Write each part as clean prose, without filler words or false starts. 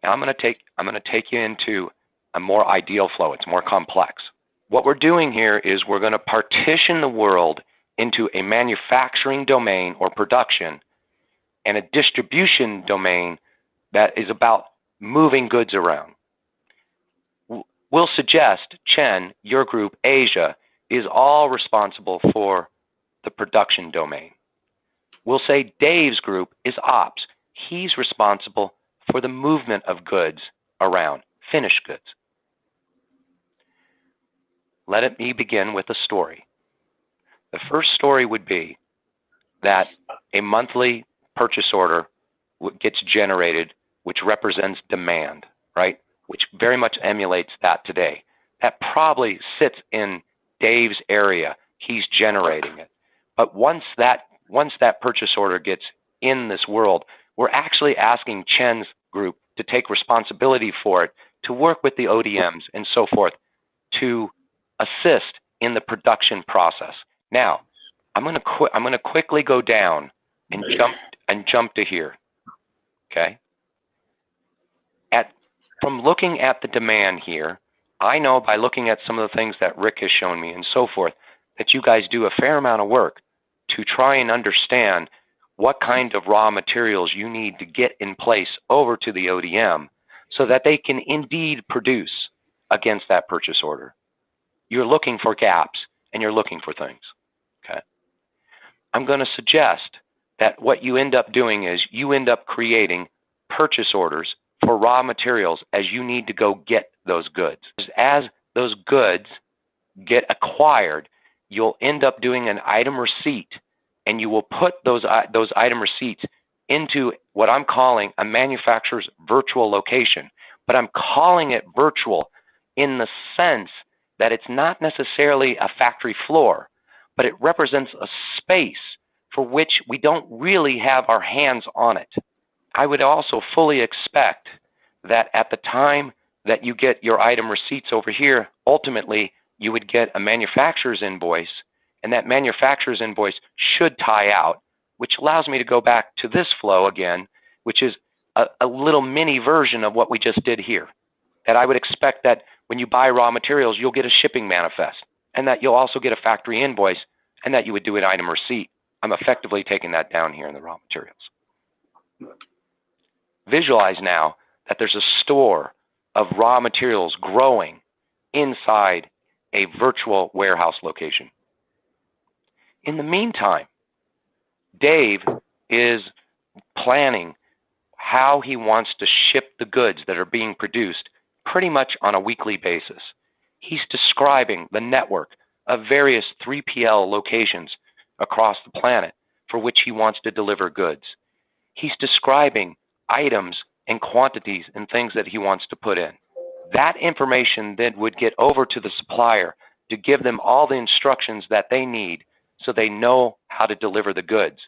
Now I'm going to take you into a more ideal flow. It's more complex. What we're doing here is we're going to partition the world into a manufacturing domain or production and a distribution domain that is about moving goods around. We'll suggest Chen, your group, Asia, is all responsible for the production domain. We'll say Dave's group is ops. He's responsible for the movement of goods around, finished goods. Let me begin with a story. The first story would be that a monthly purchase order gets generated, which represents demand, right? Which very much emulates that today. That probably sits in Dave's area. He's generating it. But once that purchase order gets in this world, we're actually asking Chen's group to take responsibility for it, to work with the ODMs and so forth, to assist in the production process. Now, I'm going to quickly go down and jump to here. Okay. From looking at the demand here, I know by looking at some of the things that Rick has shown me and so forth, that you guys do a fair amount of work to try and understand what kind of raw materials you need to get in place over to the ODM so that they can indeed produce against that purchase order. You're looking for gaps and you're looking for things. Okay. I'm going to suggest that what you end up doing is you end up creating purchase orders for raw materials as you need to go get those goods. As those goods get acquired, you'll end up doing an item receipt, and you will put those item receipts into what I'm calling a manufacturer's virtual location. But I'm calling it virtual in the sense that it's not necessarily a factory floor, but it represents a space for which we don't really have our hands on it. I would also fully expect that at the time that you get your item receipts over here, ultimately you would get a manufacturer's invoice, and that manufacturer's invoice should tie out, which allows me to go back to this flow again, which is a little mini version of what we just did here. That I would expect that when you buy raw materials, you'll get a shipping manifest, and that you'll also get a factory invoice, and that you would do an item receipt. I'm effectively taking that down here in the raw materials. Visualize now that there's a store of raw materials growing inside a virtual warehouse location. In the meantime, Dave is planning how he wants to ship the goods that are being produced pretty much on a weekly basis. He's describing the network of various 3PL locations across the planet for which he wants to deliver goods. He's describing items and quantities and things that he wants to put in. That information then would get over to the supplier to give them all the instructions that they need so they know how to deliver the goods.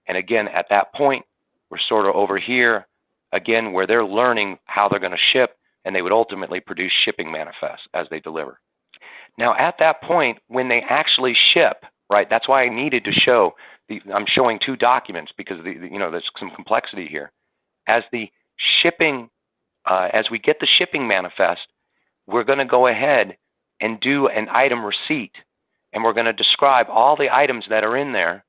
And again, at that point, we're sort of over here, again, where they're learning how they're going to ship, and they would ultimately produce shipping manifests as they deliver. Now, at that point, when they actually ship, right, that's why I needed to show, I'm showing two documents because there's some complexity here. As the shipping, as we get the shipping manifest, we're going to go ahead and do an item receipt, and we're going to describe all the items that are in there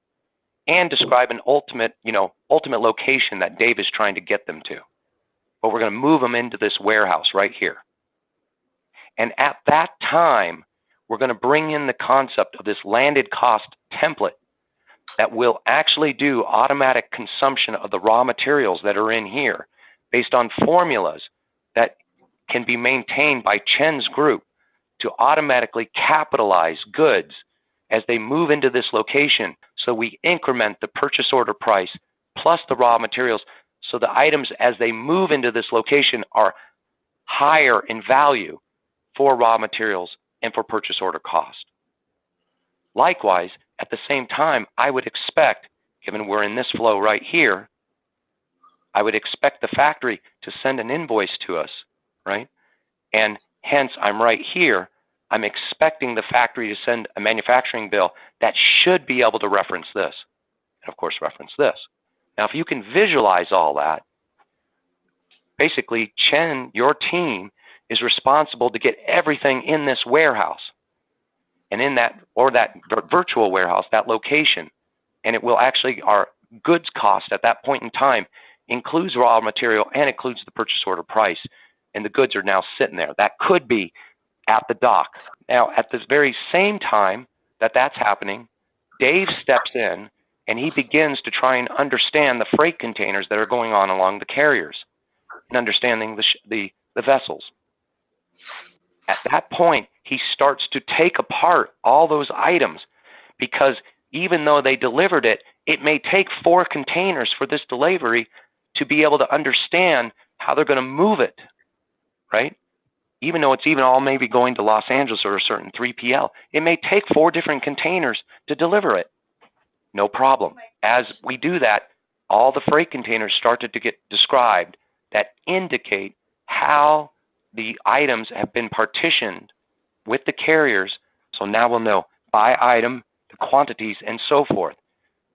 and describe an ultimate location that Dave is trying to get them to. But we're going to move them into this warehouse right here. And at that time, we're going to bring in the concept of this landed cost template that will actually do automatic consumption of the raw materials that are in here based on formulas that can be maintained by Chen's group to automatically capitalize goods as they move into this location. So we increment the purchase order price plus the raw materials so the items as they move into this location are higher in value for raw materials and for purchase order cost. Likewise, at the same time, I would expect, given we're in this flow right here, I would expect the factory to send an invoice to us, right? And hence, I'm right here. I'm expecting the factory to send a manufacturing bill that should be able to reference this, and of course, reference this. Now, if you can visualize all that, basically Chen, your team, is responsible to get everything in this warehouse and in that, or that virtual warehouse, that location. And it will actually, our goods cost at that point in time includes raw material and includes the purchase order price. And the goods are now sitting there. That could be at the dock. Now, at this very same time that that's happening, Dave steps in and he begins to try and understand the freight containers that are going on along the carriers and understanding the vessels. At that point, he starts to take apart all those items, because even though they delivered it, it may take 4 containers for this delivery to be able to understand how they're going to move it, right? Even though it's even all maybe going to Los Angeles or a certain 3PL, it may take 4 different containers to deliver it. No problem. As we do that, all the freight containers started to get described that indicate how the items have been partitioned with the carriers. So now we'll know by item, the quantities, and so forth,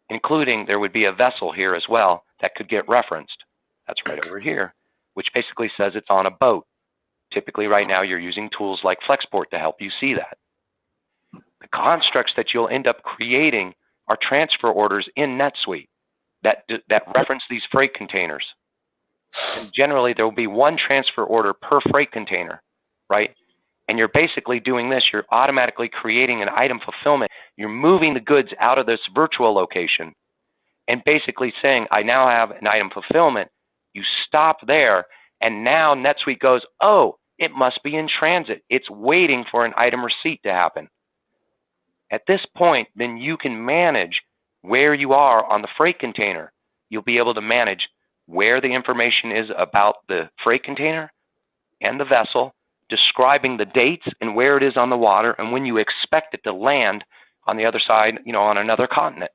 including there would be a vessel here as well that could get referenced. That's right over here, which basically says it's on a boat. Typically right now you're using tools like Flexport to help you see that. The constructs that you'll end up creating are transfer orders in NetSuite that reference these freight containers. And generally there will be 1 transfer order per freight container, right? And you're basically doing this, you're automatically creating an item fulfillment. You're moving the goods out of this virtual location and basically saying, I now have an item fulfillment. You stop there, and now NetSuite goes, oh, it must be in transit. It's waiting for an item receipt to happen. At this point, then you can manage where you are on the freight container. You'll be able to manage where the information is about the freight container and the vessel, describing the dates and where it is on the water and when you expect it to land on the other side, on another continent.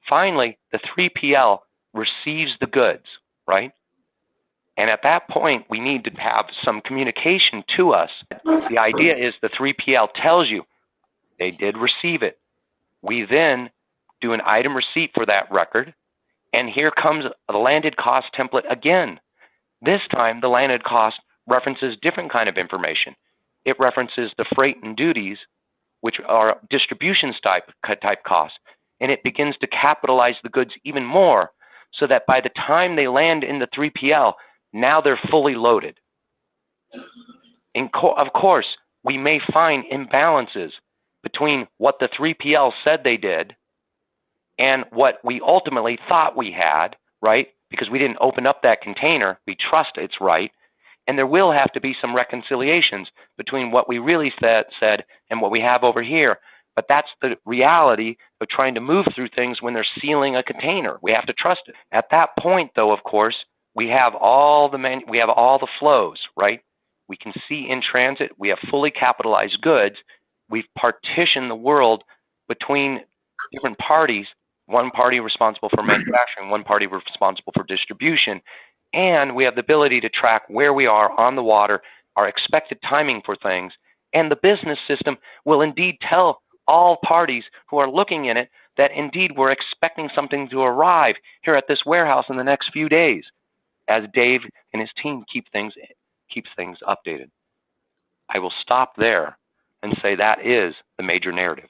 Finally, the 3PL receives the goods, right? And at that point, we need to have some communication to us. The idea is the 3PL tells you they did receive it. We then do an item receipt for that record, and here comes the landed cost template again. This time, the landed cost references different kind of information. It references the freight and duties, which are distribution type costs, and it begins to capitalize the goods even more so that by the time they land in the 3PL, now they're fully loaded. Of course, we may find imbalances between what the 3PL said they did and what we ultimately thought we had, right? Because we didn't open up that container. We trust it's right. And there will have to be some reconciliations between what we really said and what we have over here. But that's the reality of trying to move through things when they're sealing a container. We have to trust it. At that point, though, of course, we have all the flows, right? We can see in transit. We have fully capitalized goods. We've partitioned the world between different parties. One party responsible for manufacturing, one party responsible for distribution. And we have the ability to track where we are on the water, our expected timing for things. And the business system will indeed tell all parties who are looking in it that indeed we're expecting something to arrive here at this warehouse in the next few days, as Dave and his team keeps things updated. I will stop there and say that is the major narrative.